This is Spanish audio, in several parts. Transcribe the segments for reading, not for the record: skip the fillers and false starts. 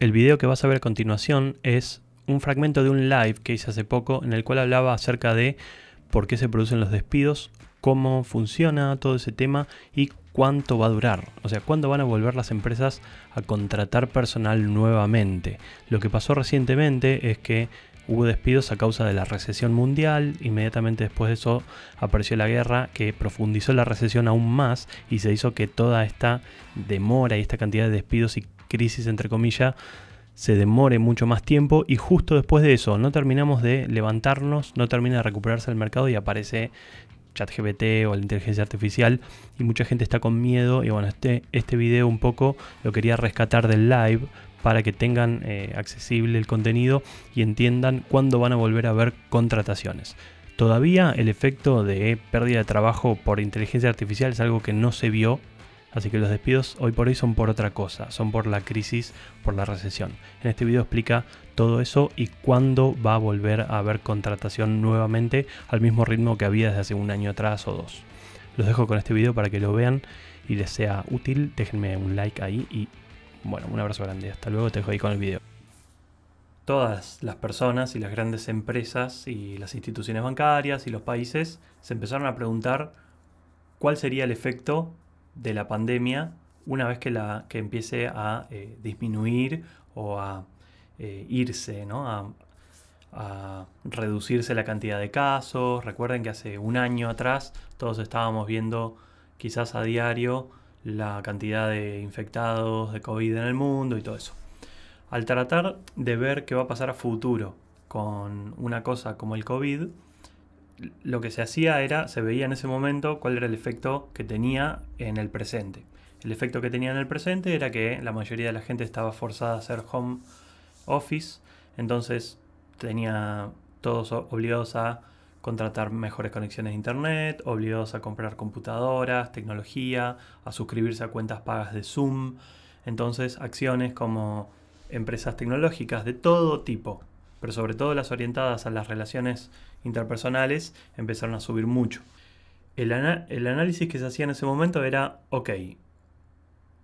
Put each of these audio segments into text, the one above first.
El video que vas a ver a continuación es un fragmento de un live que hice hace poco en el cual hablaba acerca de por qué se producen los despidos, cómo funciona todo ese tema y cuánto va a durar. O sea, cuándo van a volver las empresas a contratar personal nuevamente. Lo que pasó recientemente es que hubo despidos a causa de la recesión mundial. Inmediatamente después de eso apareció la guerra que profundizó la recesión aún más y se hizo que toda esta demora y esta cantidad de despidos y crisis entre comillas se demore mucho más tiempo, y justo después de eso no terminamos de levantarnos, no termina de recuperarse el mercado y aparece ChatGPT o la inteligencia artificial y mucha gente está con miedo. Y bueno, este video un poco lo quería rescatar del live para que tengan accesible el contenido y entiendan cuándo van a volver a ver contrataciones. Todavía el efecto de pérdida de trabajo por inteligencia artificial es algo que no se vio. Así que los despidos hoy por hoy son por otra cosa, son por la crisis, por la recesión. En este video explica todo eso y cuándo va a volver a haber contratación nuevamente al mismo ritmo que había desde hace un año atrás o dos. Los dejo con este video para que lo vean y les sea útil. Déjenme un like ahí y bueno, un abrazo grande. Hasta luego, te dejo ahí con el video. Todas las personas y las grandes empresas y las instituciones bancarias y los países se empezaron a preguntar cuál sería el efecto de la pandemia una vez que empiece a disminuir o a irse, ¿no? A reducirse la cantidad de casos. Recuerden que hace un año atrás todos estábamos viendo quizás a diario la cantidad de infectados de COVID en el mundo y todo eso. Al tratar de ver qué va a pasar a futuro con una cosa como el COVID, lo que se hacía era, se veía en ese momento cuál era el efecto que tenía en el presente. El efecto que tenía en el presente era que la mayoría de la gente estaba forzada a hacer home office, entonces tenía todos obligados a contratar mejores conexiones de internet, obligados a comprar computadoras, tecnología, a suscribirse a cuentas pagas de Zoom. Entonces acciones como empresas tecnológicas de todo tipo, pero sobre todo las orientadas a las relaciones interpersonales, empezaron a subir mucho. El análisis que se hacía en ese momento era, ok,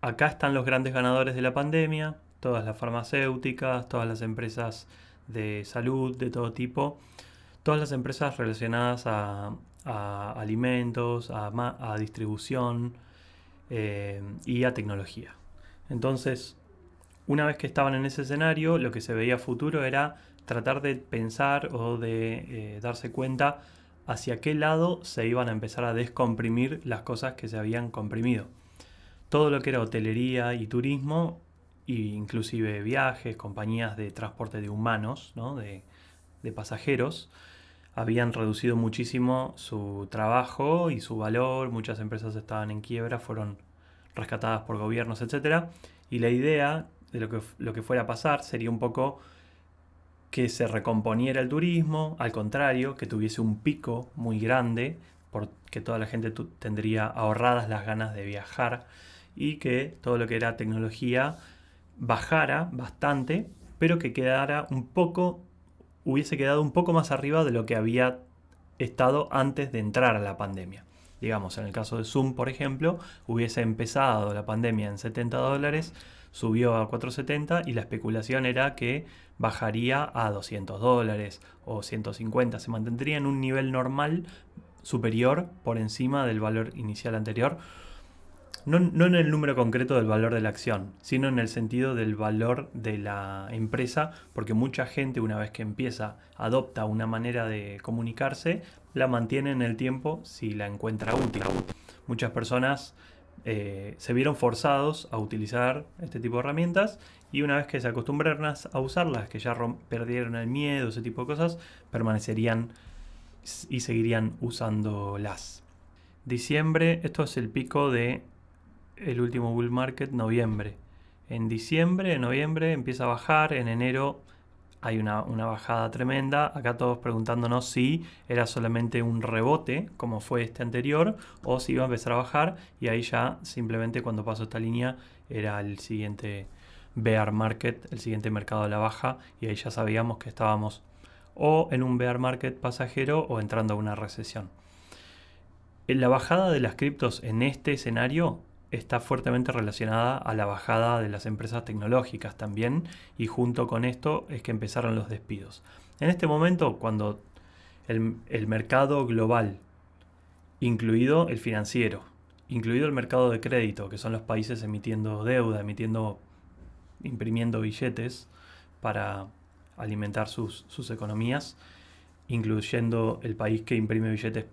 acá están los grandes ganadores de la pandemia, todas las farmacéuticas, todas las empresas de salud de todo tipo, todas las empresas relacionadas a alimentos, a distribución y a tecnología. Entonces, una vez que estaban en ese escenario, lo que se veía a futuro era tratar de pensar o de darse cuenta hacia qué lado se iban a empezar a descomprimir las cosas que se habían comprimido. Todo lo que era hotelería y turismo, e inclusive viajes, compañías de transporte de humanos, ¿no? de pasajeros, habían reducido muchísimo su trabajo y su valor. Muchas empresas estaban en quiebra, fueron rescatadas por gobiernos, etc. Y la idea de lo que fuera a pasar sería un poco que se recomponiera el turismo, al contrario, que tuviese un pico muy grande, porque toda la gente tendría ahorradas las ganas de viajar, y que todo lo que era tecnología bajara bastante, pero que hubiese quedado un poco más arriba de lo que había estado antes de entrar a la pandemia. Digamos, en el caso de Zoom, por ejemplo, hubiese empezado la pandemia en $70, subió a 470 y la especulación era que bajaría a $200 o 150, se mantendría en un nivel normal superior por encima del valor inicial anterior. No en el número concreto del valor de la acción, sino en el sentido del valor de la empresa, porque mucha gente, una vez que adopta una manera de comunicarse, la mantiene en el tiempo si la encuentra útil. Muchas personas se vieron forzados a utilizar este tipo de herramientas, y una vez que se acostumbraron a usarlas, que ya perdieron el miedo, ese tipo de cosas, permanecerían y seguirían usándolas. Diciembre, esto es el pico de el último bull market, noviembre. En noviembre empieza a bajar, en enero hay una bajada tremenda. Acá todos preguntándonos si era solamente un rebote, como fue este anterior, o si iba a empezar a bajar, y ahí ya simplemente cuando pasó esta línea era el siguiente bear market, el siguiente mercado a la baja, y ahí ya sabíamos que estábamos o en un bear market pasajero o entrando a una recesión. La bajada de las criptos en este escenario está fuertemente relacionada a la bajada de las empresas tecnológicas también, y junto con esto es que empezaron los despidos. En este momento, cuando el mercado global, incluido el financiero, incluido el mercado de crédito, que son los países emitiendo deuda, imprimiendo billetes para alimentar sus economías, incluyendo el país que imprime billetes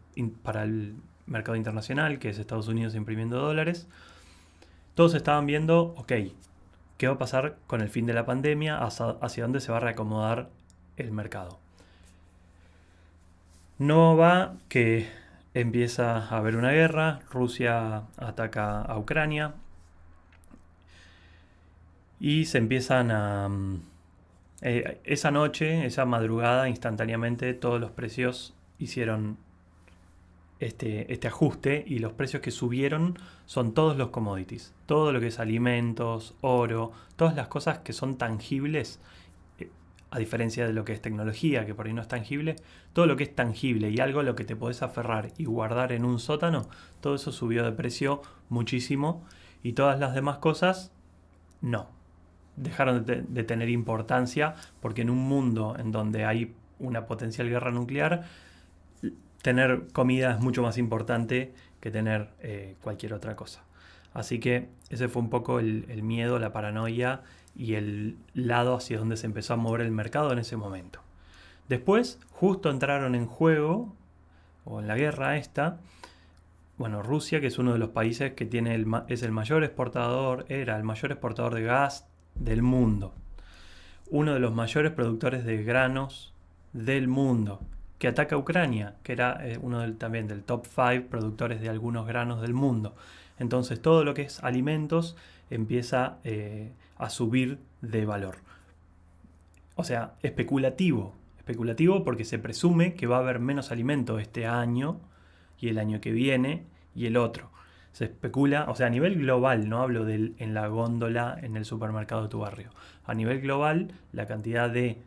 para el mercado internacional, que es Estados Unidos imprimiendo dólares, todos estaban viendo, ok, ¿qué va a pasar con el fin de la pandemia? ¿Hacia dónde se va a reacomodar el mercado? No va que empieza a haber una guerra, Rusia ataca a Ucrania y se empiezan a... esa noche, esa madrugada, instantáneamente todos los precios hicieron este ajuste, y los precios que subieron son todos los commodities, todo lo que es alimentos, oro, todas las cosas que son tangibles, a diferencia de lo que es tecnología, que por ahí no es tangible. Todo lo que es tangible y algo a lo que te podés aferrar y guardar en un sótano, todo eso subió de precio muchísimo, y todas las demás cosas no, dejaron de tener importancia, porque en un mundo en donde hay una potencial guerra nuclear, tener comida es mucho más importante que tener cualquier otra cosa. Así que ese fue un poco el miedo, la paranoia y el lado hacia donde se empezó a mover el mercado en ese momento. Después, justo entraron en juego, o en la guerra esta, Rusia, que es uno de los países que es el mayor exportador, era el mayor exportador de gas del mundo. Uno de los mayores productores de granos del mundo, que ataca a Ucrania, que era también del top 5 productores de algunos granos del mundo. Entonces todo lo que es alimentos empieza a subir de valor. O sea, especulativo porque se presume que va a haber menos alimento este año y el año que viene y el otro. Se especula, o sea, a nivel global, no hablo en la góndola en el supermercado de tu barrio. A nivel global, la cantidad de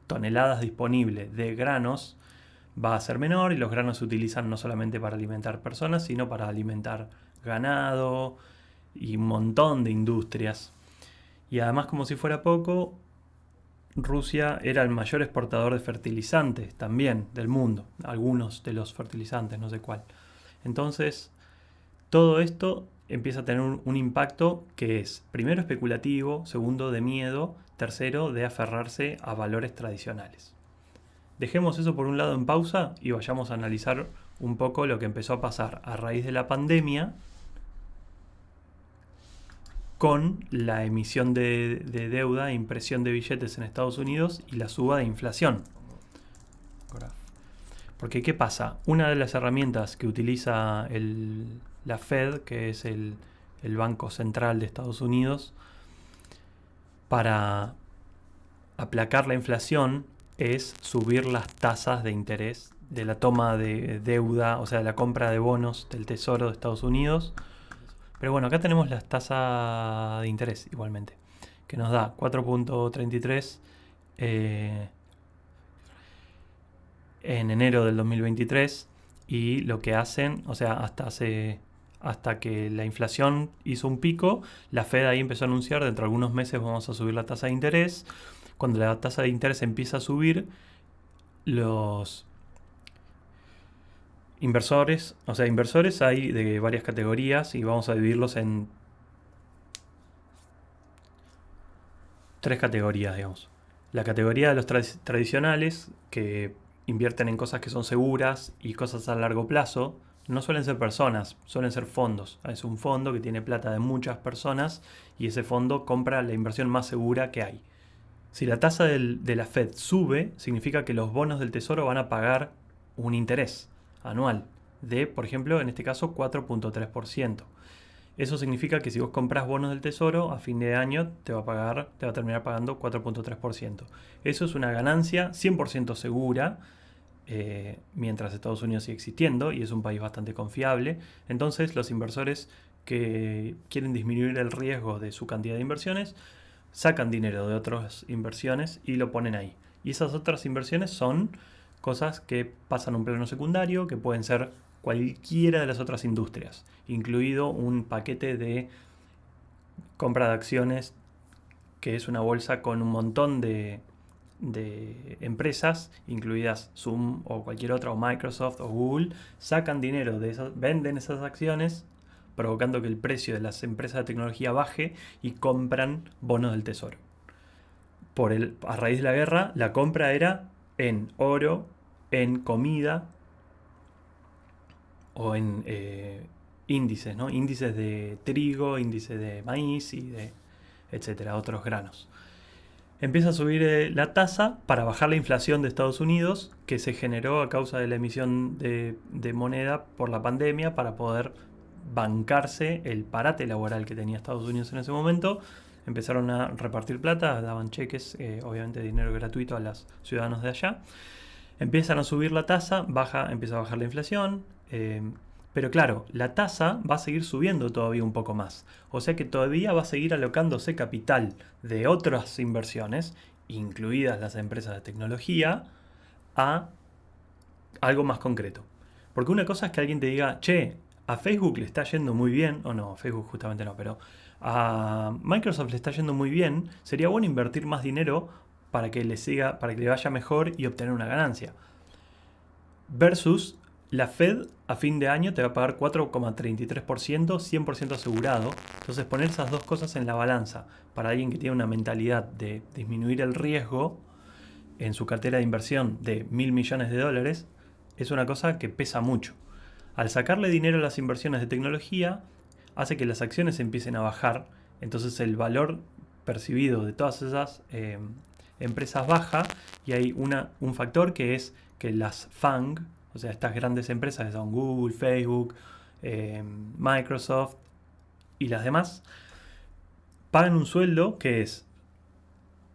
toneladas disponibles de granos va a ser menor, y los granos se utilizan no solamente para alimentar personas, sino para alimentar ganado y un montón de industrias. Y además, como si fuera poco, Rusia era el mayor exportador de fertilizantes también del mundo, algunos de los fertilizantes, no sé cuál. Entonces, todo esto empieza a tener un impacto que es, primero, especulativo, segundo, de miedo, tercero, de aferrarse a valores tradicionales. Dejemos eso por un lado en pausa y vayamos a analizar un poco lo que empezó a pasar a raíz de la pandemia con la emisión de deuda e impresión de billetes en Estados Unidos y la suba de inflación. Porque ¿qué pasa? Una de las herramientas que utiliza la Fed, que es el Banco Central de Estados Unidos, para aplacar la inflación, es subir las tasas de interés de la toma de deuda, o sea, de la compra de bonos del Tesoro de Estados Unidos. Pero bueno, acá tenemos las tasas de interés igualmente, que nos da 4.33 en enero del 2023, y lo que hacen, o sea, hasta que la inflación hizo un pico, la Fed ahí empezó a anunciar, dentro de algunos meses vamos a subir la tasa de interés. Cuando la tasa de interés empieza a subir, los inversores, o sea, inversores hay de varias categorías, y vamos a dividirlos en 3 categorías, digamos. La categoría de los tradicionales, que invierten en cosas que son seguras y cosas a largo plazo. No suelen ser personas, suelen ser fondos. Es un fondo que tiene plata de muchas personas, y ese fondo compra la inversión más segura que hay. Si la tasa de la Fed sube, significa que los bonos del Tesoro van a pagar un interés anual de, por ejemplo, en este caso 4.3%. Eso significa que si vos compras bonos del Tesoro, a fin de año te va a terminar pagando 4.3%. Eso es una ganancia 100% segura, mientras Estados Unidos sigue existiendo y es un país bastante confiable. Entonces, los inversores que quieren disminuir el riesgo de su cantidad de inversiones sacan dinero de otras inversiones y lo ponen ahí. Y esas otras inversiones son cosas que pasan a un plano secundario, que pueden ser cualquiera de las otras industrias, incluido un paquete de compra de acciones, que es una bolsa con un montón de empresas, incluidas Zoom o cualquier otra, o Microsoft o Google, sacan dinero de esas, venden esas acciones, provocando que el precio de las empresas de tecnología baje y compran bonos del tesoro. A raíz de la guerra, la compra era en oro, en comida o en índices, ¿no? Índices de trigo, índices de maíz y de etcétera, otros granos. Empieza a subir la tasa para bajar la inflación de Estados Unidos, que se generó a causa de la emisión de moneda por la pandemia, para poder bancarse el parate laboral que tenía Estados Unidos en ese momento. Empezaron a repartir plata, daban cheques, obviamente dinero gratuito a los ciudadanos de allá. Empiezan a subir la tasa, empieza a bajar la inflación. Pero claro, la tasa va a seguir subiendo todavía un poco más. O sea que todavía va a seguir alocándose capital de otras inversiones, incluidas las empresas de tecnología, a algo más concreto. Porque una cosa es que alguien te diga, che, a Facebook le está yendo muy bien, o no, a Facebook justamente no, pero a Microsoft le está yendo muy bien, sería bueno invertir más dinero para que le vaya mejor y obtener una ganancia. Versus la Fed a fin de año te va a pagar 4,33%, 100% asegurado. Entonces poner esas dos cosas en la balanza para alguien que tiene una mentalidad de disminuir el riesgo en su cartera de inversión de $1.000 millones es una cosa que pesa mucho. Al sacarle dinero a las inversiones de tecnología, hace que las acciones empiecen a bajar. Entonces el valor percibido de todas esas empresas baja, y hay un factor que es que las FANG, o sea, estas grandes empresas que son Google, Facebook, Microsoft y las demás, pagan un sueldo que es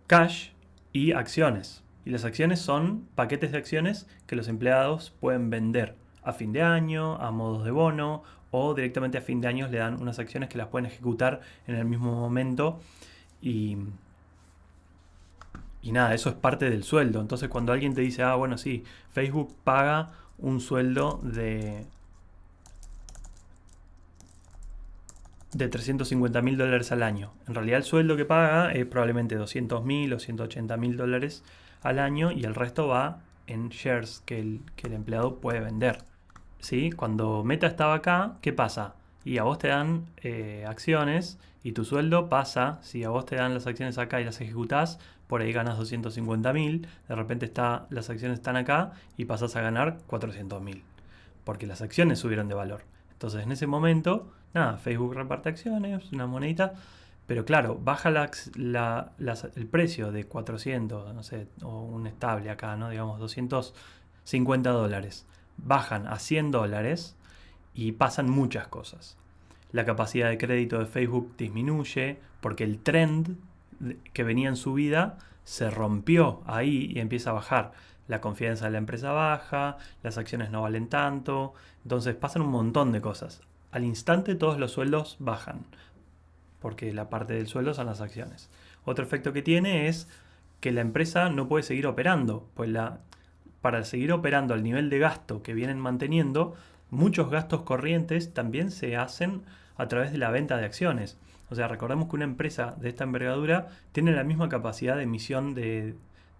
cash y acciones. Y las acciones son paquetes de acciones que los empleados pueden vender a fin de año, a modos de bono, o directamente a fin de año le dan unas acciones que las pueden ejecutar en el mismo momento. Y nada, eso es parte del sueldo. Entonces cuando alguien te dice, bueno, sí, Facebook paga un sueldo de $350.000 al año. En realidad el sueldo que paga es probablemente $200.000 o $180.000 al año, y el resto va en shares que el empleado puede vender. ¿Sí? Cuando Meta estaba acá, ¿qué pasa? Y a vos te dan acciones, y tu sueldo pasa, si a vos te dan las acciones acá y las ejecutás, por ahí ganas 250.000, de repente las acciones están acá y pasás a ganar 400.000, porque las acciones subieron de valor. Entonces en ese momento, nada, Facebook reparte acciones, una monedita, pero claro, baja el precio de 400, no sé, o un estable acá, ¿no? Digamos $250. Bajan a $100 y pasan muchas cosas. La capacidad de crédito de Facebook disminuye porque el trend que venía en subida se rompió ahí y empieza a bajar. La confianza de la empresa baja, las acciones no valen tanto, entonces pasan un montón de cosas. Al instante todos los sueldos bajan, porque la parte del sueldo son las acciones. Otro efecto que tiene es que la empresa no puede seguir operando, pues para seguir operando al nivel de gasto que vienen manteniendo, muchos gastos corrientes también se hacen a través de la venta de acciones. O sea, recordemos que una empresa de esta envergadura tiene la misma capacidad de emisión de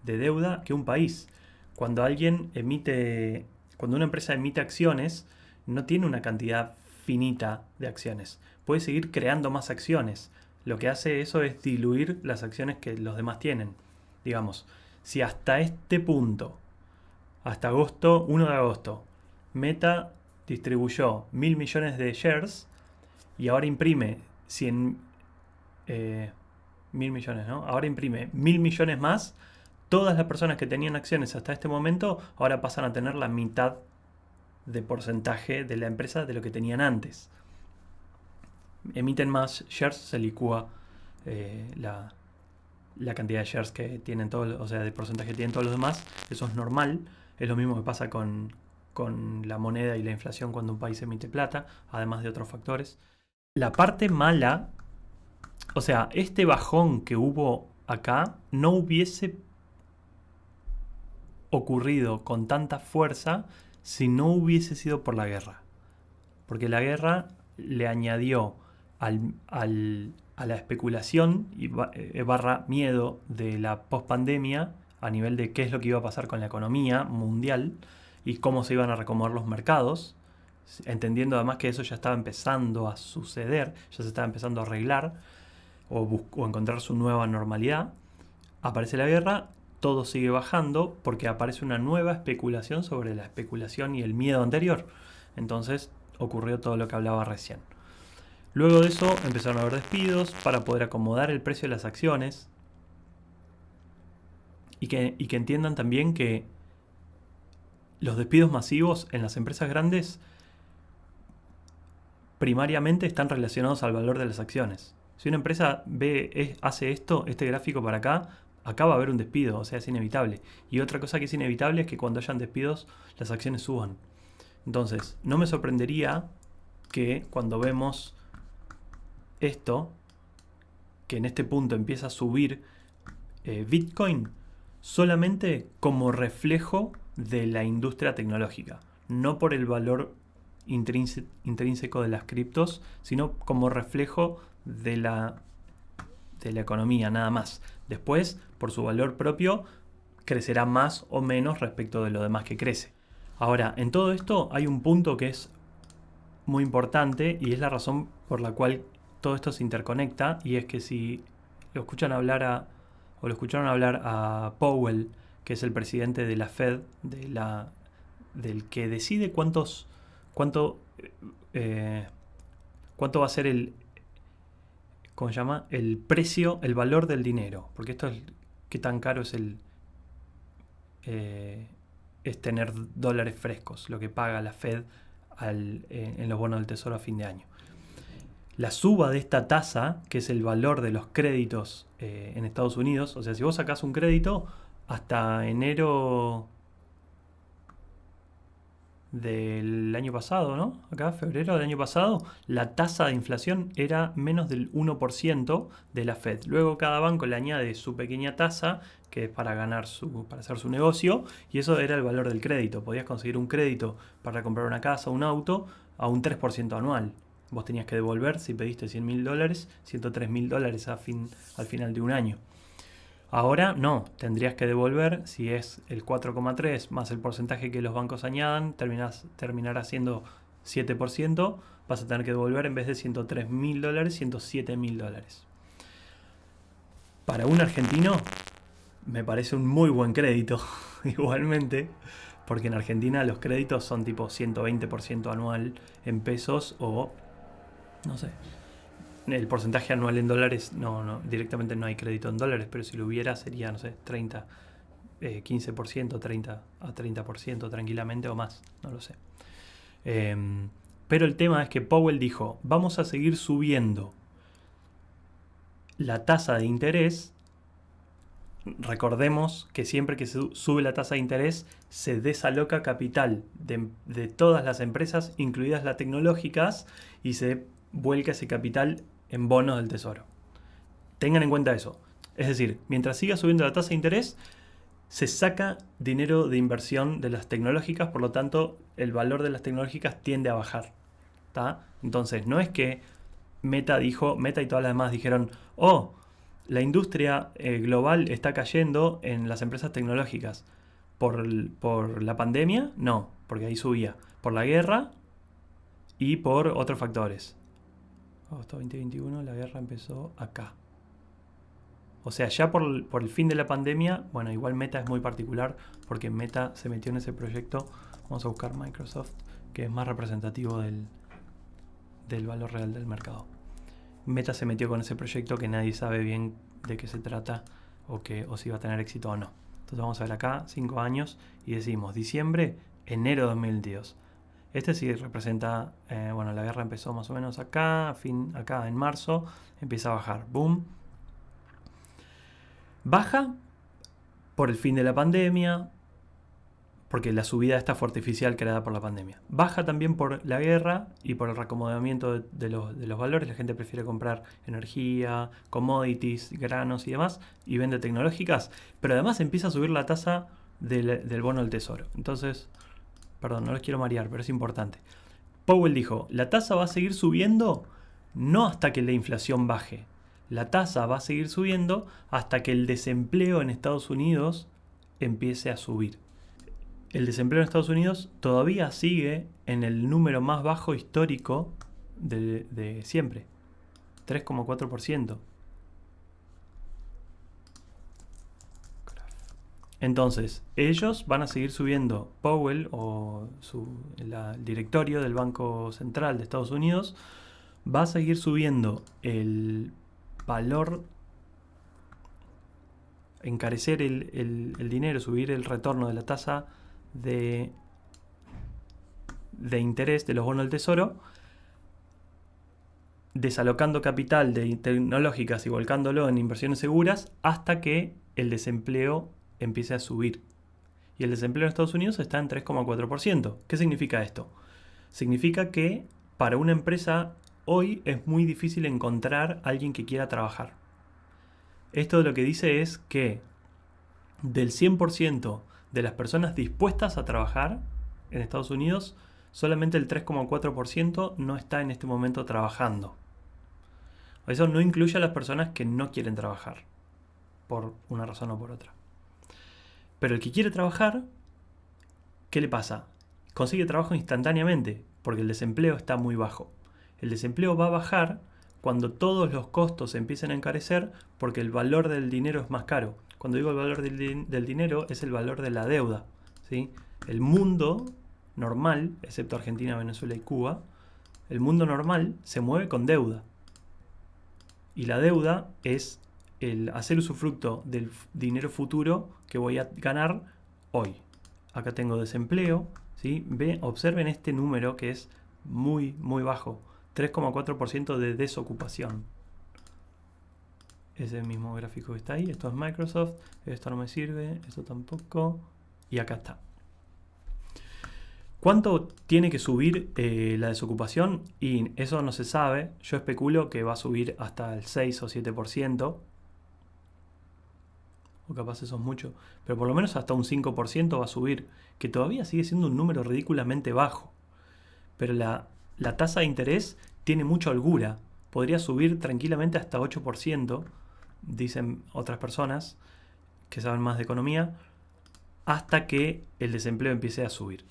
deuda que un país. Cuando una empresa emite acciones, no tiene una cantidad finita de acciones. Puede seguir creando más acciones. Lo que hace eso es diluir las acciones que los demás tienen. Digamos, si hasta este punto, hasta 1 de agosto, Meta distribuyó 1.000 millones de shares y ahora imprime 1.000 millones, ¿no? Ahora imprime 1.000 millones más. Todas las personas que tenían acciones hasta este momento ahora pasan a tener la mitad de porcentaje de la empresa de lo que tenían antes. Emiten más shares, se licúa la cantidad de shares que tienen todos, o sea, de porcentaje que tienen todos los demás. Eso es normal. Es lo mismo que pasa con la moneda y la inflación cuando un país emite plata, además de otros factores. La parte mala, o sea, este bajón que hubo acá no hubiese ocurrido con tanta fuerza si no hubiese sido por la guerra. Porque la guerra le añadió a la especulación y barra miedo de la pospandemia a nivel de qué es lo que iba a pasar con la economía mundial y cómo se iban a recomodar los mercados, entendiendo además que eso ya estaba empezando a suceder, ya se estaba empezando a arreglar o encontrar su nueva normalidad. Aparece la guerra, todo sigue bajando porque aparece una nueva especulación sobre la especulación y el miedo anterior. Entonces ocurrió todo lo que hablaba recién. Luego de eso empezaron a haber despidos para poder acomodar el precio de las acciones y que entiendan también que los despidos masivos en las empresas grandes primariamente están relacionados al valor de las acciones. Si una empresa hace este gráfico para acá va a haber un despido, o sea, es inevitable. Y otra cosa que es inevitable es que cuando hayan despidos las acciones suban. Entonces, no me sorprendería que cuando vemos esto, que en este punto empieza a subir Bitcoin, solamente como reflejo de la industria tecnológica, no por el valor intrínseco de las criptos, sino como reflejo de la economía, nada más. Después, por su valor propio, crecerá más o menos respecto de lo demás que crece. Ahora, en todo esto hay un punto que es muy importante y es la razón por la cual todo esto se interconecta, y es que si lo escucharon hablar a Powell, que es el presidente de la Fed, del que decide cuánto va a ser el precio, el valor del dinero, porque esto es qué tan caro es es tener dólares frescos, lo que paga la Fed en los bonos del tesoro a fin de año. La suba de esta tasa, que es el valor de los créditos en Estados Unidos, o sea, si vos sacás un crédito hasta enero del año pasado, ¿no? Acá, febrero del año pasado, la tasa de inflación era menos del 1% de la Fed. Luego cada banco le añade su pequeña tasa, que es para para hacer su negocio, y eso era el valor del crédito. Podías conseguir un crédito para comprar una casa o un auto a un 3% anual. Vos tenías que devolver, si pediste $100.000, $103.000 al final de un año. Ahora no, tendrías que devolver, si es el 4,3 más el porcentaje que los bancos añadan, terminará siendo 7%, vas a tener que devolver en vez de $103.000, $107.000. Para un argentino me parece un muy buen crédito, igualmente, porque en Argentina los créditos son tipo 120% anual en pesos o, no sé, el porcentaje anual en dólares, no, directamente no hay crédito en dólares, pero si lo hubiera sería, no sé, 15%, 30 a 30% tranquilamente o más, no lo sé. Pero el tema es que Powell dijo, vamos a seguir subiendo la tasa de interés. Recordemos que siempre que se sube la tasa de interés se desaloca capital de todas las empresas, incluidas las tecnológicas, y se vuelca ese capital en bonos del tesoro. Tengan en cuenta eso. Es decir, mientras siga subiendo la tasa de interés, se saca dinero de inversión de las tecnológicas, por lo tanto, el valor de las tecnológicas tiende a bajar. ¿Tá? Entonces, no es que Meta y todas las demás dijeron, la industria global está cayendo en las empresas tecnológicas. ¿Por la pandemia? No, porque ahí subía. Por la guerra y por otros factores. Agosto 2021, la guerra empezó acá. O sea, ya por el fin de la pandemia, bueno, igual Meta es muy particular porque Meta se metió en ese proyecto. Vamos a buscar Microsoft, que es más representativo del valor real del mercado. Meta se metió con ese proyecto que nadie sabe bien de qué se trata o si va a tener éxito o no. Entonces vamos a ver acá, 5 años, y decimos diciembre, enero de 2022. Este sí representa, la guerra empezó más o menos acá en marzo, empieza a bajar, boom. Baja por el fin de la pandemia, porque la subida esta fue artificial creada por la pandemia. Baja también por la guerra y por el reacomodamiento de los valores. La gente prefiere comprar energía, commodities, granos y demás, y vende tecnológicas, pero además empieza a subir la tasa del bono del tesoro. Entonces, Perdón, no los quiero marear, pero es importante. Powell dijo, la tasa va a seguir subiendo no hasta que la inflación baje. La tasa va a seguir subiendo hasta que el desempleo en Estados Unidos empiece a subir. El desempleo en Estados Unidos todavía sigue en el número más bajo histórico de siempre, 3,4%. Entonces, ellos van a seguir subiendo, Powell o el directorio del Banco Central de Estados Unidos va a seguir subiendo el valor, encarecer el dinero, subir el retorno de la tasa de interés de los bonos del tesoro, desalocando capital de tecnológicas y volcándolo en inversiones seguras hasta que el desempleo empiece a subir. Y el desempleo en Estados Unidos está en 3,4%. ¿Qué significa esto? Significa que para una empresa hoy es muy difícil encontrar a alguien que quiera trabajar. Esto lo que dice es que del 100% de las personas dispuestas a trabajar en Estados Unidos, solamente el 3,4% no está en este momento trabajando. Eso no incluye a las personas que no quieren trabajar, por una razón o por otra. Pero el que quiere trabajar, ¿qué le pasa? Consigue trabajo instantáneamente, porque el desempleo está muy bajo. El desempleo va a bajar cuando todos los costos empiecen a encarecer, porque el valor del dinero es más caro. Cuando digo el valor del dinero, es el valor de la deuda, ¿sí? El mundo normal, excepto Argentina, Venezuela y Cuba, el mundo normal se mueve con deuda. Y la deuda es el hacer usufructo del dinero futuro que voy a ganar hoy. Acá tengo desempleo, ¿sí? Observen este número que es muy, muy bajo. 3,4% de desocupación. Es el mismo gráfico que está ahí. Esto es Microsoft. Esto no me sirve. Esto tampoco. Y acá está. ¿Cuánto tiene que subir la desocupación? Y eso no se sabe. Yo especulo que va a subir hasta el 6 o 7%. O capaz eso es mucho. Pero por lo menos hasta un 5% va a subir. Que todavía sigue siendo un número ridículamente bajo. Pero la tasa de interés tiene mucha holgura. Podría subir tranquilamente hasta 8%, dicen otras personas que saben más de economía, hasta que el desempleo empiece a subir.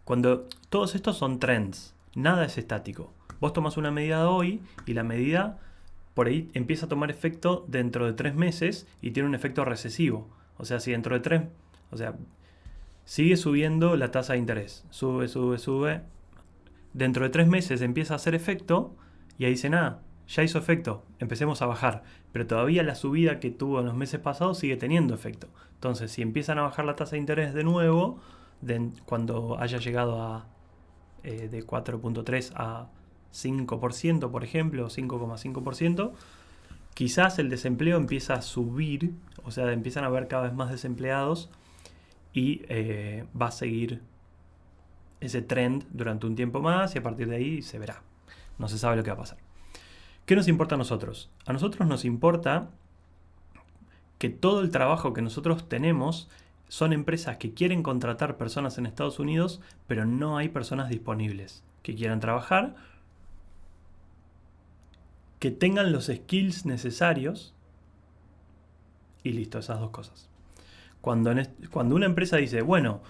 Cuando todos estos son trends, nada es estático. Vos tomás una medida hoy y la medida por ahí empieza a tomar efecto dentro de 3 meses y tiene un efecto recesivo. O sea, si dentro de sigue subiendo la tasa de interés. Sube. Dentro de 3 meses empieza a hacer efecto y ahí dicen, ya hizo efecto, empecemos a bajar. Pero todavía la subida que tuvo en los meses pasados sigue teniendo efecto. Entonces, si empiezan a bajar la tasa de interés de nuevo, cuando haya llegado de 4,3 a 5%, por ejemplo, 5,5%, quizás el desempleo empieza a subir, o sea, empiezan a haber cada vez más desempleados y va a seguir ese trend durante un tiempo más y a partir de ahí se verá. No se sabe lo que va a pasar. ¿Qué nos importa a nosotros? A nosotros nos importa que todo el trabajo que nosotros tenemos son empresas que quieren contratar personas en Estados Unidos, pero no hay personas disponibles que quieran trabajar, que tengan los skills necesarios y listo, esas dos cosas. Cuando una empresa dice, bueno,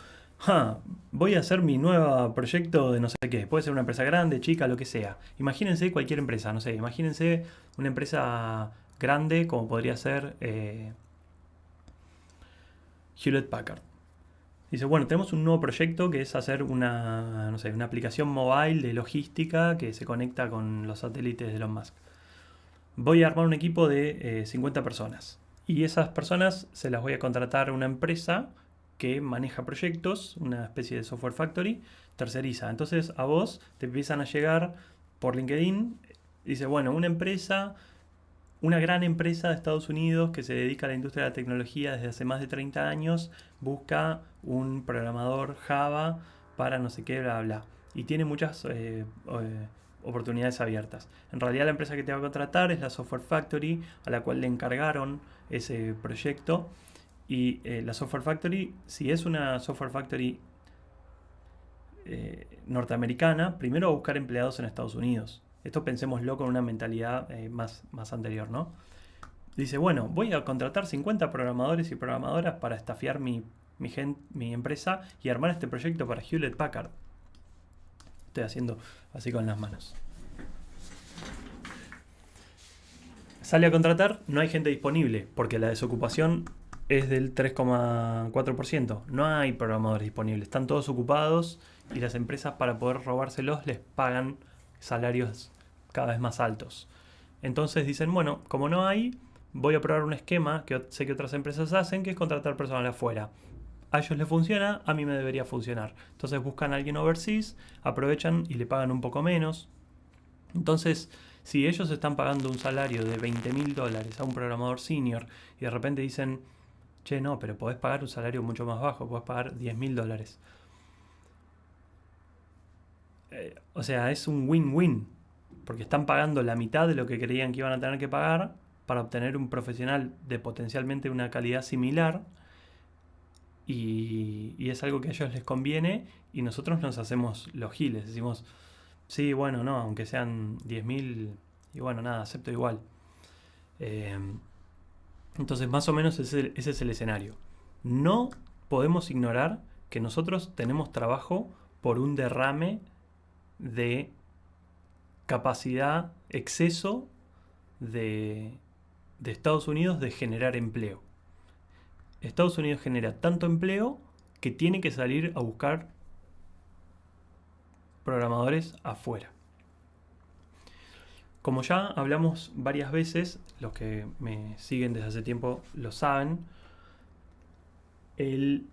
voy a hacer mi nuevo proyecto de no sé qué, puede ser una empresa grande, chica, lo que sea. Imagínense cualquier empresa, no sé, imagínense una empresa grande como podría ser Hewlett Packard. Dice, bueno, tenemos un nuevo proyecto que es hacer una aplicación mobile de logística que se conecta con los satélites de Elon Musk. Voy a armar un equipo de 50 personas. Y esas personas se las voy a contratar a una empresa que maneja proyectos, una especie de software factory, terceriza. Entonces a vos te empiezan a llegar por LinkedIn, dice, bueno, una gran empresa de Estados Unidos que se dedica a la industria de la tecnología desde hace más de 30 años, busca un programador Java para no sé qué, bla, bla. Y tiene muchas oportunidades abiertas. En realidad la empresa que te va a contratar es la Software Factory, a la cual le encargaron ese proyecto. Y la Software Factory, si es una Software Factory norteamericana, primero va a buscar empleados en Estados Unidos. Esto pensémoslo con una mentalidad más anterior, ¿no? Dice, bueno, voy a contratar 50 programadores y programadoras para estafiar mi empresa y armar este proyecto para Hewlett Packard. Estoy haciendo así con las manos. Sale a contratar, no hay gente disponible, porque la desocupación es del 3,4%. No hay programadores disponibles, están todos ocupados y las empresas, para poder robárselos, les pagan salarios cada vez más altos. Entonces dicen, bueno, como no hay, voy a probar un esquema que sé que otras empresas hacen, que es contratar personal afuera. A ellos les funciona, a mí me debería funcionar. Entonces buscan a alguien overseas, aprovechan y le pagan un poco menos. Entonces, si ellos están pagando un salario de $20.000 a un programador senior y de repente dicen, che, no, pero podés pagar un salario mucho más bajo, podés pagar $10.000. O sea, es un win-win, porque están pagando la mitad de lo que creían que iban a tener que pagar para obtener un profesional de potencialmente una calidad similar, y es algo que a ellos les conviene, y nosotros nos hacemos los giles, decimos, sí, bueno, no, aunque sean 10.000, y bueno, nada, acepto igual. Entonces, más o menos ese es el escenario. No podemos ignorar que nosotros tenemos trabajo por un derrame de capacidad, exceso de Estados Unidos de generar empleo. Estados Unidos genera tanto empleo que tiene que salir a buscar programadores afuera. Como ya hablamos varias veces, los que me siguen desde hace tiempo lo saben, el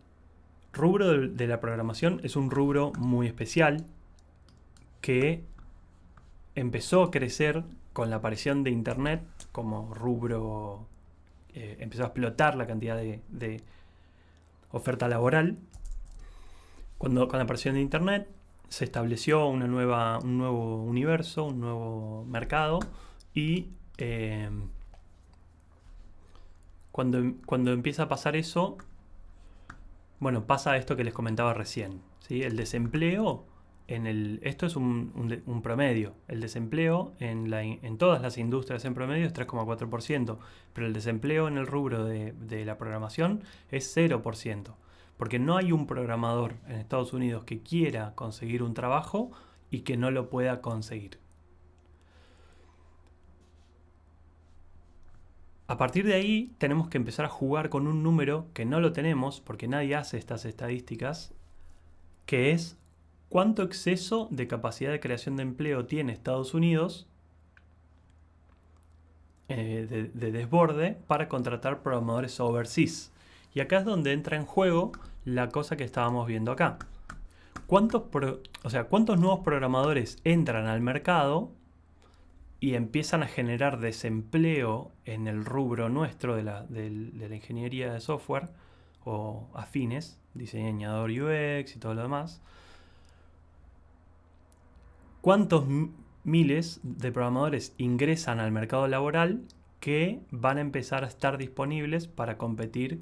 rubro de la programación es un rubro muy especial que empezó a crecer con la aparición de Internet como rubro. Empezó a explotar la cantidad de oferta laboral. Con la aparición de Internet se estableció un nuevo universo, un nuevo mercado, y cuando empieza a pasar eso, bueno, pasa esto que les comentaba recién, ¿sí? El desempleo, esto es un promedio. El desempleo en todas las industrias en promedio es 3,4%, pero el desempleo en el rubro de la programación es 0%, porque no hay un programador en Estados Unidos que quiera conseguir un trabajo y que no lo pueda conseguir. A partir de ahí tenemos que empezar a jugar con un número que no lo tenemos, porque nadie hace estas estadísticas, que es cuánto exceso de capacidad de creación de empleo tiene Estados Unidos de desborde para contratar programadores overseas. Y acá es donde entra en juego la cosa que estábamos viendo acá. ¿Cuántos nuevos programadores entran al mercado y empiezan a generar desempleo en el rubro nuestro de la ingeniería de software o afines, diseñador UX y todo lo demás? ¿Cuántos miles de programadores ingresan al mercado laboral que van a empezar a estar disponibles para competir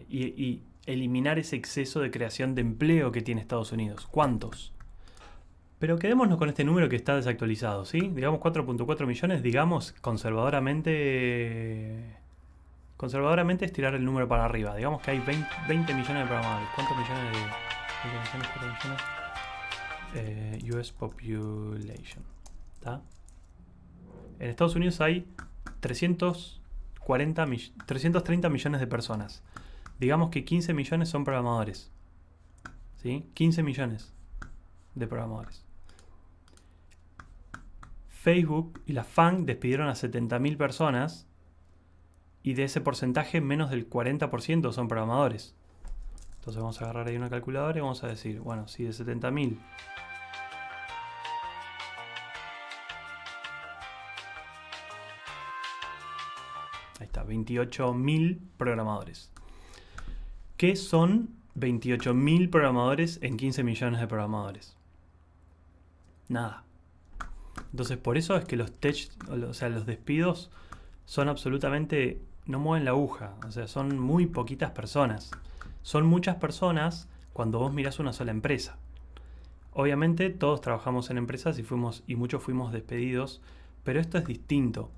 y eliminar ese exceso de creación de empleo que tiene Estados Unidos? ¿Cuántos? Pero quedémonos con este número que está desactualizado, ¿sí? Digamos 4.4 millones, digamos conservadoramente estirar el número para arriba. Digamos que hay 20 millones de programadores. ¿Cuántos millones de 20 millones, 4 millones? US population. ¿Tá? En Estados Unidos hay 330 millones de personas. Digamos que 15 millones son programadores, ¿sí? 15 millones de programadores. Facebook y la FANG despidieron a 70.000 personas y de ese porcentaje menos del 40% son programadores. Entonces vamos a agarrar ahí una calculadora y vamos a decir, bueno, si de 70.000 ahí está, 28.000 programadores. ¿Qué son 28.000 programadores en 15 millones de programadores? Nada. Entonces por eso es que los despidos son absolutamente, no mueven la aguja. O sea, son muy poquitas personas. Son muchas personas cuando vos mirás una sola empresa. Obviamente todos trabajamos en empresas y muchos fuimos despedidos, pero esto es distinto.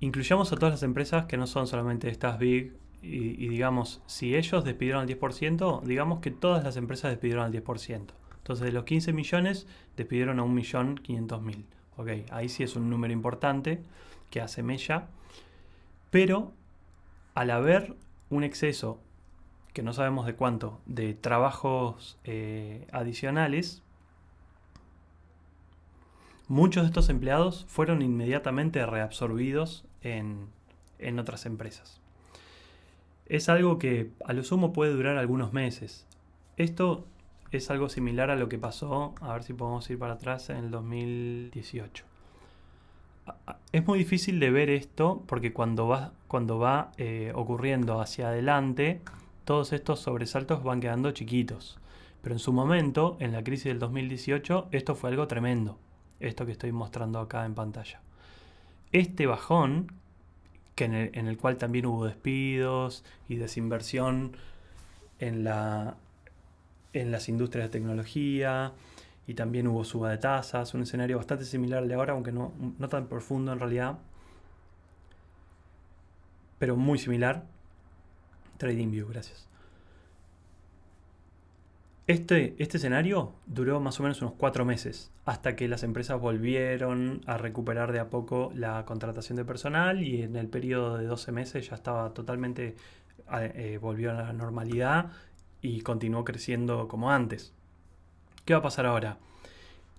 Incluyamos a todas las empresas que no son solamente estas big y digamos, si ellos despidieron al 10%, digamos que todas las empresas despidieron al 10%. Entonces de los 15 millones despidieron a 1.500.000. Ok, ahí sí es un número importante que hace mella, pero al haber un exceso, que no sabemos de cuánto, de trabajos adicionales, muchos de estos empleados fueron inmediatamente reabsorbidos en otras empresas. Es algo que a lo sumo puede durar algunos meses. Esto es algo similar a lo que pasó, a ver si podemos ir para atrás, en el 2018. Es muy difícil de ver esto porque cuando va ocurriendo hacia adelante, todos estos sobresaltos van quedando chiquitos. Pero en su momento, en la crisis del 2018, esto fue algo tremendo. Esto que estoy mostrando acá en pantalla. Este bajón, que en el cual también hubo despidos y desinversión en las industrias de tecnología, y también hubo suba de tasas, un escenario bastante similar al de ahora, aunque no tan profundo en realidad, pero muy similar. TradingView, gracias. Este escenario duró más o menos unos 4 meses, hasta que las empresas volvieron a recuperar de a poco la contratación de personal, y en el periodo de 12 meses ya estaba totalmente, volvió a la normalidad y continuó creciendo como antes. ¿Qué va a pasar ahora?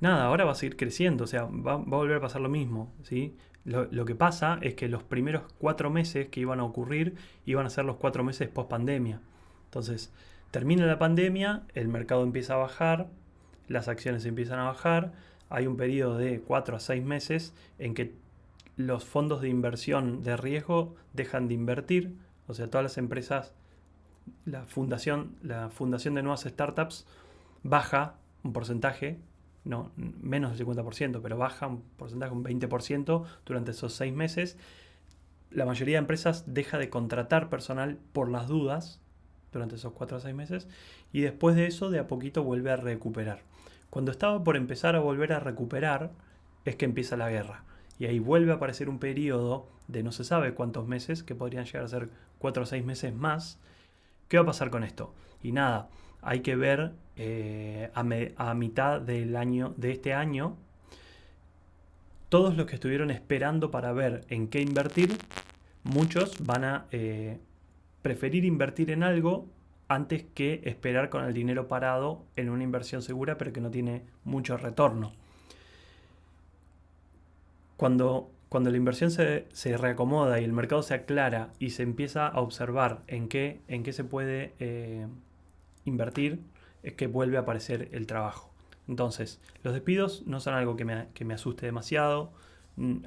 Nada, ahora va a seguir creciendo, o sea, va a volver a pasar lo mismo, ¿sí? Lo que pasa es que los primeros 4 meses que iban a ocurrir iban a ser los 4 meses post pandemia. Entonces, termina la pandemia, el mercado empieza a bajar, las acciones empiezan a bajar, hay un periodo de 4 a 6 meses en que los fondos de inversión de riesgo dejan de invertir, o sea, todas las empresas, la fundación de nuevas startups baja un porcentaje, no menos del 50%, pero baja un porcentaje, un 20% durante esos 6 meses. La mayoría de empresas deja de contratar personal por las dudas durante esos 4 a 6 meses, y después de eso de a poquito vuelve a recuperar. Cuando estaba por empezar a volver a recuperar es que empieza la guerra, y ahí vuelve a aparecer un periodo de no se sabe cuántos meses, que podrían llegar a ser 4 o 6 meses más. ¿Qué va a pasar con esto? Y nada, hay que ver a mitad de este año, todos los que estuvieron esperando para ver en qué invertir, muchos van a preferir invertir en algo antes que esperar con el dinero parado en una inversión segura pero que no tiene mucho retorno. Cuando la inversión se reacomoda y el mercado se aclara y se empieza a observar en qué se puede invertir, es que vuelve a aparecer el trabajo. Entonces, los despidos no son algo que me asuste demasiado.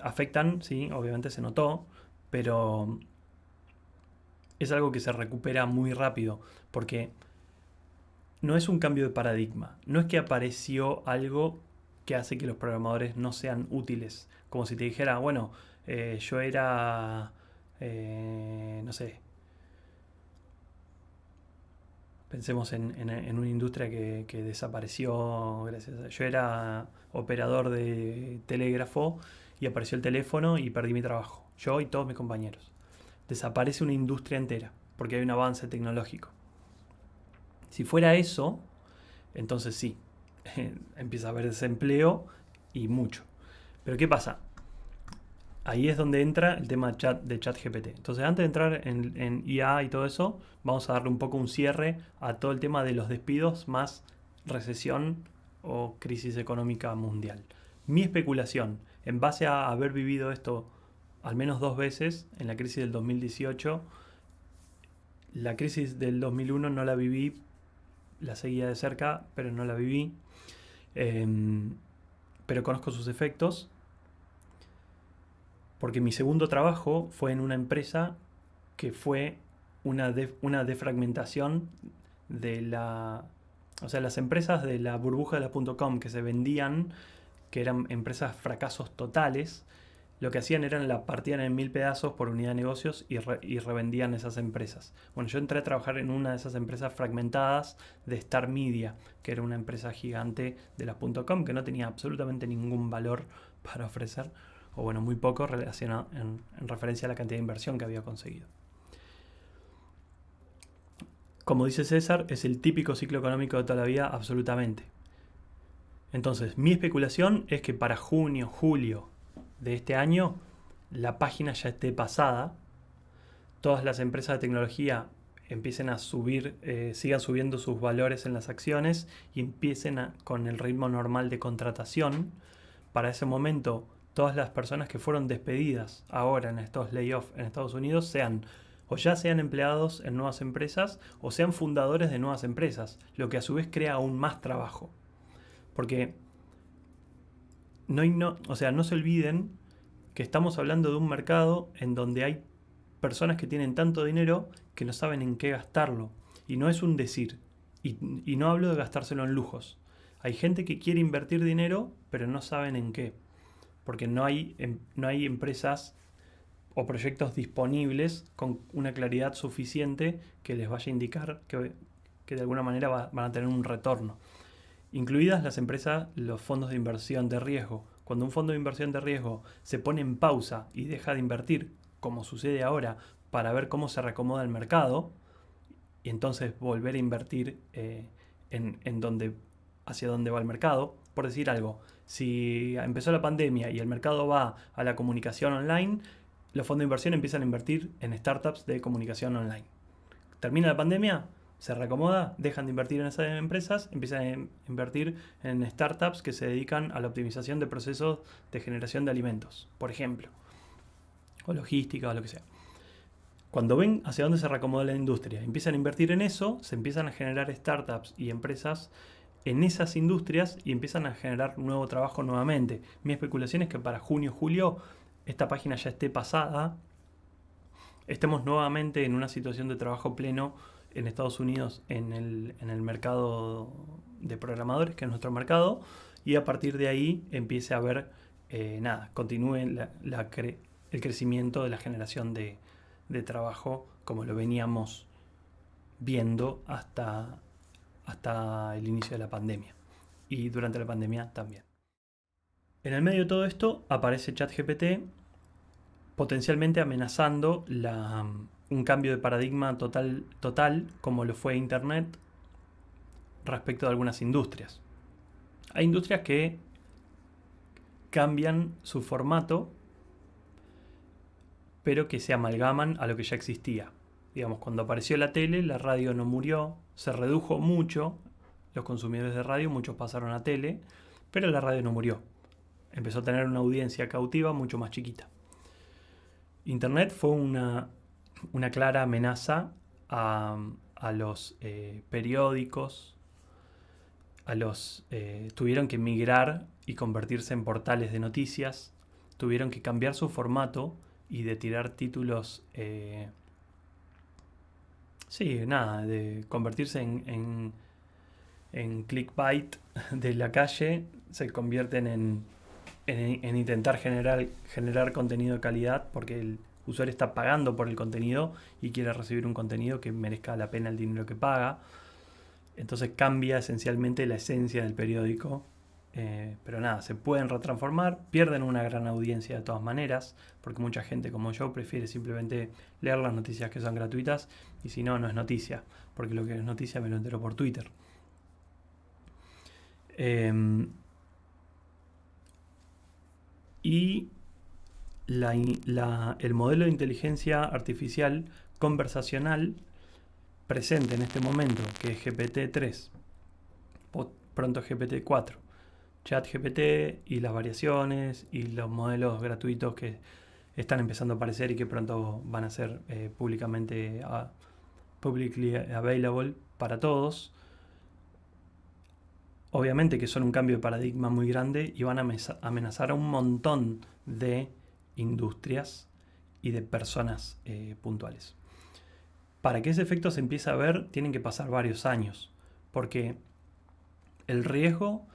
Afectan, sí, obviamente se notó, pero es algo que se recupera muy rápido, porque no es un cambio de paradigma. No es que apareció algo que hace que los programadores no sean útiles. Como si te dijera, bueno, yo era, no sé, pensemos en una industria que desapareció gracias a... Yo era operador de telégrafo y apareció el teléfono y perdí mi trabajo. Yo y todos mis compañeros. Desaparece una industria entera porque hay un avance tecnológico. Si fuera eso, entonces sí, empieza a haber desempleo y mucho. Pero ¿qué pasa? Ahí es donde entra el tema de ChatGPT. Entonces, antes de entrar en IA y todo eso, vamos a darle un poco un cierre a todo el tema de los despidos más recesión o crisis económica mundial. Mi especulación, en base a haber vivido esto al menos 2 veces, en la crisis del 2018, la crisis del 2001 no la viví, la seguía de cerca, pero no la viví. Pero conozco sus efectos, porque mi segundo trabajo fue en una empresa que fue una defragmentación de la... O sea, las empresas de la burbuja de la .com que se vendían, que eran empresas fracasos totales, lo que hacían era la partían en 1000 pedazos por unidad de negocios y revendían esas empresas. Bueno, yo entré a trabajar en una de esas empresas fragmentadas de Star Media, que era una empresa gigante de las .com que no tenía absolutamente ningún valor para ofrecer, o bueno, muy poco relacionado en referencia a la cantidad de inversión que había conseguido. Como dice César, es el típico ciclo económico de toda la vida, absolutamente. Entonces, mi especulación es que para junio, julio de este año, la página ya esté pasada, todas las empresas de tecnología empiecen a subir, sigan subiendo sus valores en las acciones y empiecen con el ritmo normal de contratación. Para ese momento, todas las personas que fueron despedidas ahora en estos layoffs en Estados Unidos ya sean empleados en nuevas empresas o sean fundadores de nuevas empresas, lo que a su vez crea aún más trabajo. Porque no se olviden que estamos hablando de un mercado en donde hay personas que tienen tanto dinero que no saben en qué gastarlo. Y no es un decir. Y no hablo de gastárselo en lujos. Hay gente que quiere invertir dinero, pero no saben en qué. Porque no hay empresas o proyectos disponibles con una claridad suficiente que les vaya a indicar que de alguna manera van a tener un retorno. Incluidas las empresas, los fondos de inversión de riesgo. Cuando un fondo de inversión de riesgo se pone en pausa y deja de invertir, como sucede ahora, para ver cómo se reacomoda el mercado, y entonces volver a invertir hacia dónde va el mercado. Por decir algo, si empezó la pandemia y el mercado va a la comunicación online, los fondos de inversión empiezan a invertir en startups de comunicación online. Termina la pandemia, se reacomoda, dejan de invertir en esas empresas, empiezan a invertir en startups que se dedican a la optimización de procesos de generación de alimentos, por ejemplo, o logística o lo que sea. Cuando ven hacia dónde se reacomoda la industria, empiezan a invertir en eso, se empiezan a generar startups y empresas en esas industrias y empiezan a generar nuevo trabajo nuevamente. Mi especulación es que para junio, julio, esta página ya esté pasada, estemos nuevamente en una situación de trabajo pleno en Estados Unidos en el mercado de programadores, que es nuestro mercado, y a partir de ahí empiece a haber, continúe el crecimiento de la generación de trabajo como lo veníamos viendo hasta el inicio de la pandemia y durante la pandemia también. En el medio de todo esto aparece ChatGPT potencialmente amenazando un cambio de paradigma total como lo fue Internet respecto de algunas industrias. Hay industrias que cambian su formato pero que se amalgaman a lo que ya existía. Digamos, cuando apareció la tele, la radio no murió, se redujo mucho los consumidores de radio, muchos pasaron a tele, pero la radio no murió. Empezó a tener una audiencia cautiva mucho más chiquita. Internet fue una clara amenaza a los periódicos, tuvieron que migrar y convertirse en portales de noticias, tuvieron que cambiar su formato y de tirar títulos, de convertirse en clickbait de la calle, se convierten en intentar generar contenido de calidad porque el usuario está pagando por el contenido y quiere recibir un contenido que merezca la pena el dinero que paga. Entonces cambia esencialmente la esencia del periódico. Pero se pueden retransformar, pierden una gran audiencia de todas maneras, porque mucha gente como yo prefiere simplemente leer las noticias que son gratuitas, y si no, no es noticia, porque lo que es noticia me lo entero por Twitter. Y el modelo de inteligencia artificial conversacional presente en este momento, que es GPT-3, pronto GPT-4, ChatGPT y las variaciones y los modelos gratuitos que están empezando a aparecer y que pronto van a ser publicly available para todos. Obviamente que son un cambio de paradigma muy grande y van a amenazar a un montón de industrias y de personas puntuales. Para que ese efecto se empiece a ver, tienen que pasar varios años, porque el riesgo,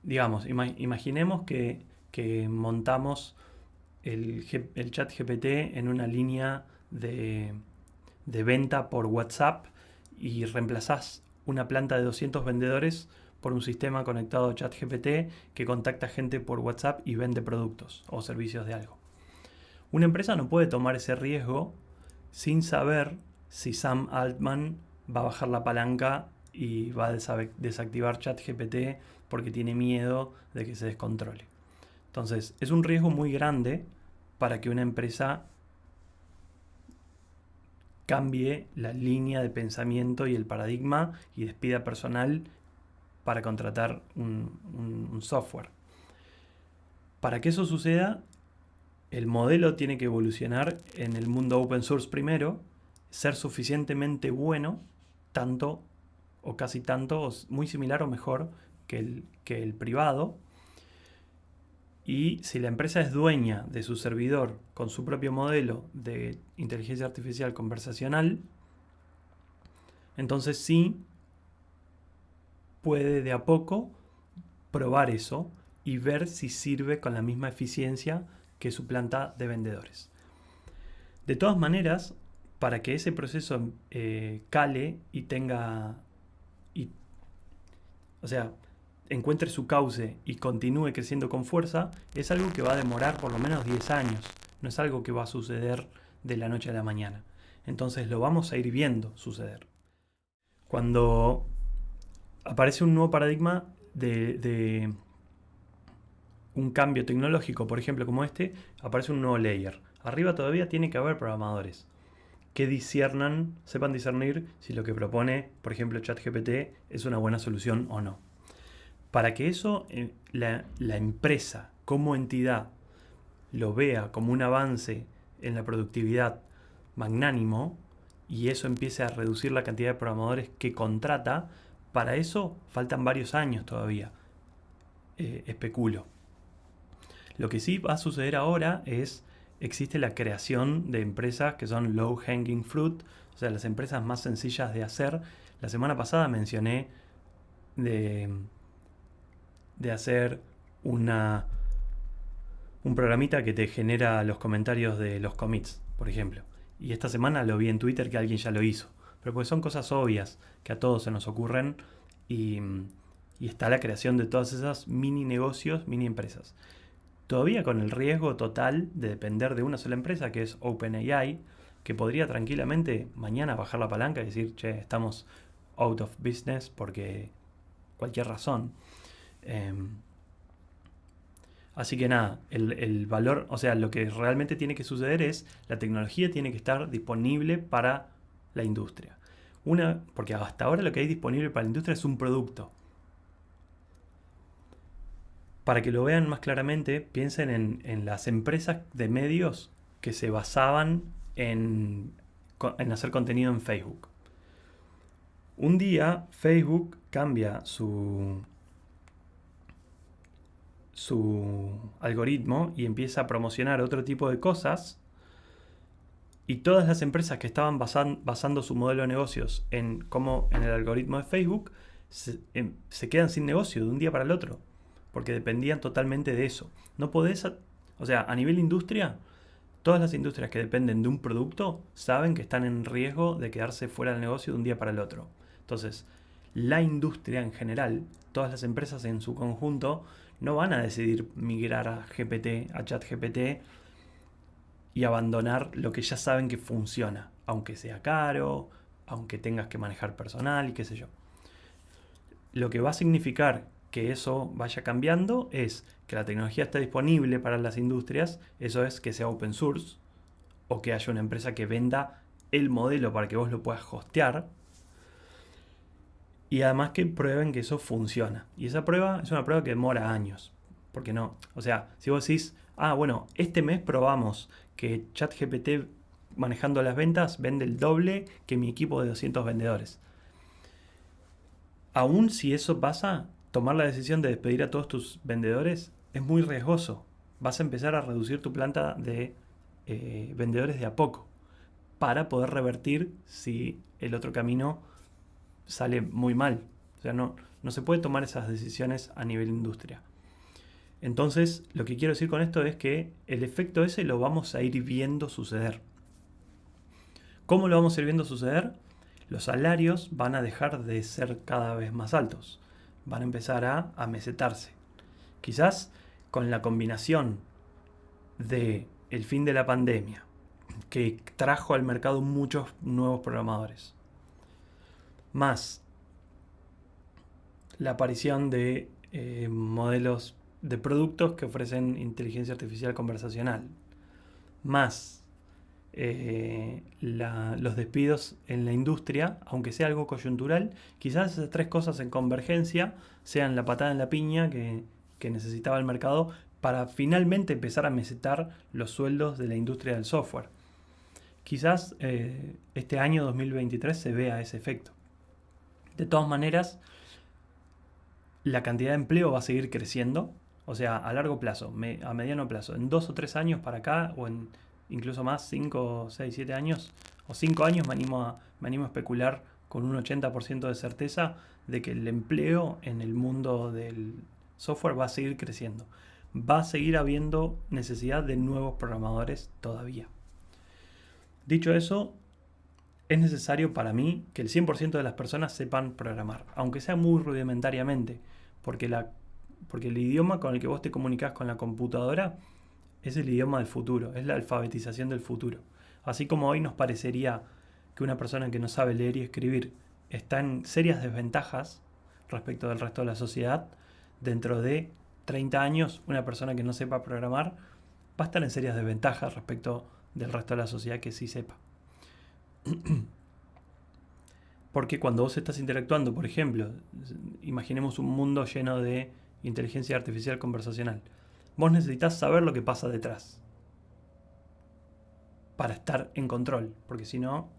digamos, imaginemos que montamos el chat GPT en una línea de venta por WhatsApp y reemplazás una planta de 200 vendedores por un sistema conectado a ChatGPT que contacta gente por WhatsApp y vende productos o servicios de algo. Una empresa no puede tomar ese riesgo sin saber si Sam Altman va a bajar la palanca y va a desactivar ChatGPT porque tiene miedo de que se descontrole. Entonces, es un riesgo muy grande para que una empresa cambie la línea de pensamiento y el paradigma y despida personal para contratar un software. Para que eso suceda, el modelo tiene que evolucionar en el mundo open source primero, ser suficientemente bueno, tanto o casi tanto, o muy similar o mejor que el privado. Y si la empresa es dueña de su servidor con su propio modelo de inteligencia artificial conversacional, entonces sí puede de a poco probar eso y ver si sirve con la misma eficiencia que su planta de vendedores. De todas maneras, para que ese proceso cale y tenga, o sea, encuentre su cauce y continúe creciendo con fuerza, es algo que va a demorar por lo menos 10 años. No es algo que va a suceder de la noche a la mañana. Entonces lo vamos a ir viendo suceder. Cuando aparece un nuevo paradigma de un cambio tecnológico, por ejemplo, como este, aparece un nuevo layer. Arriba todavía tiene que haber programadores que sepan discernir si lo que propone, por ejemplo, ChatGPT es una buena solución o no. Para que eso, la empresa como entidad lo vea como un avance en la productividad magnánimo y eso empiece a reducir la cantidad de programadores que contrata, para eso faltan varios años todavía, especulo. Lo que sí va a suceder ahora existe la creación de empresas que son low hanging fruit, o sea, las empresas más sencillas de hacer. La semana pasada mencioné de hacer un programita que te genera los comentarios de los commits, por ejemplo. Y esta semana lo vi en Twitter que alguien ya lo hizo. Pero pues son cosas obvias que a todos se nos ocurren y está la creación de todas esas mini negocios, mini empresas. Todavía con el riesgo total de depender de una sola empresa, que es OpenAI, que podría tranquilamente mañana bajar la palanca y decir, che, estamos out of business porque cualquier razón. Así que nada, el valor, o sea, lo que realmente tiene que suceder es la tecnología tiene que estar disponible para la industria. Porque hasta ahora lo que hay disponible para la industria es un producto. Para que lo vean más claramente, piensen en las empresas de medios que se basaban en hacer contenido en Facebook. Un día Facebook cambia su algoritmo y empieza a promocionar otro tipo de cosas, y todas las empresas que estaban basando su modelo de negocios en el algoritmo de Facebook se quedan sin negocio de un día para el otro, porque dependían totalmente de eso. No podés, o sea, a nivel industria, todas las industrias que dependen de un producto saben que están en riesgo de quedarse fuera del negocio de un día para el otro. Entonces, la industria en general, todas las empresas en su conjunto, no van a decidir migrar a ChatGPT y abandonar lo que ya saben que funciona, aunque sea caro, aunque tengas que manejar personal y qué sé yo. Lo que va a significar que eso vaya cambiando es que la tecnología esté disponible para las industrias, eso es que sea open source, o que haya una empresa que venda el modelo para que vos lo puedas hostear, y además que prueben que eso funciona. Y esa prueba es una prueba que demora años. Porque no, o sea, si vos decís, bueno, este mes probamos que ChatGPT manejando las ventas vende el doble que mi equipo de 200 vendedores. Aún si eso pasa, tomar la decisión de despedir a todos tus vendedores es muy riesgoso. Vas a empezar a reducir tu planta de vendedores de a poco para poder revertir si el otro camino sale muy mal. O sea, no se puede tomar esas decisiones a nivel industria. Entonces, lo que quiero decir con esto es que el efecto ese lo vamos a ir viendo suceder. ¿Cómo lo vamos a ir viendo suceder? Los salarios van a dejar de ser cada vez más altos. Van a empezar a mesetarse. Quizás con la combinación de el fin de la pandemia, que trajo al mercado muchos nuevos programadores, más la aparición de modelos de productos que ofrecen inteligencia artificial conversacional, más los despidos en la industria, aunque sea algo coyuntural, quizás esas tres cosas en convergencia sean la patada en la piña que necesitaba el mercado para finalmente empezar a mesetar los sueldos de la industria del software. Quizás este año 2023 se vea ese efecto. De todas maneras, la cantidad de empleo va a seguir creciendo, o sea, a largo plazo, a mediano plazo, en 2 o 3 años para acá, o en incluso más, 5, 6, 7 años, o 5 años, me animo a especular con un 80% de certeza de que el empleo en el mundo del software va a seguir creciendo. Va a seguir habiendo necesidad de nuevos programadores todavía. Dicho eso, es necesario para mí que el 100% de las personas sepan programar, aunque sea muy rudimentariamente, porque el idioma con el que vos te comunicás con la computadora es el idioma del futuro, es la alfabetización del futuro. Así como hoy nos parecería que una persona que no sabe leer y escribir está en serias desventajas respecto del resto de la sociedad, dentro de 30 años una persona que no sepa programar va a estar en serias desventajas respecto del resto de la sociedad que sí sepa. Porque cuando vos estás interactuando, por ejemplo, imaginemos un mundo lleno de inteligencia artificial conversacional, vos necesitas saber lo que pasa detrás para estar en control, porque si no,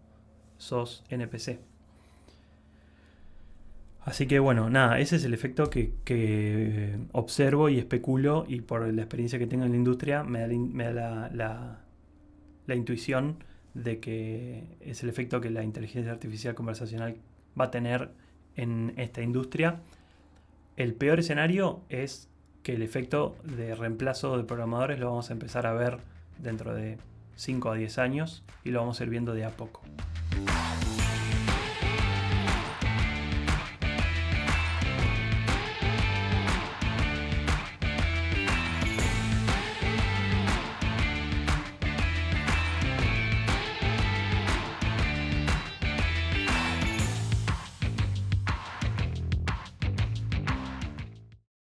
sos NPC. Así que bueno, nada, ese es el efecto que observo y especulo, y por la experiencia que tengo en la industria me da la intuición de que es el efecto que la inteligencia artificial conversacional va a tener en esta industria. El peor escenario es que el efecto de reemplazo de programadores lo vamos a empezar a ver dentro de 5 a 10 años y lo vamos a ir viendo de a poco.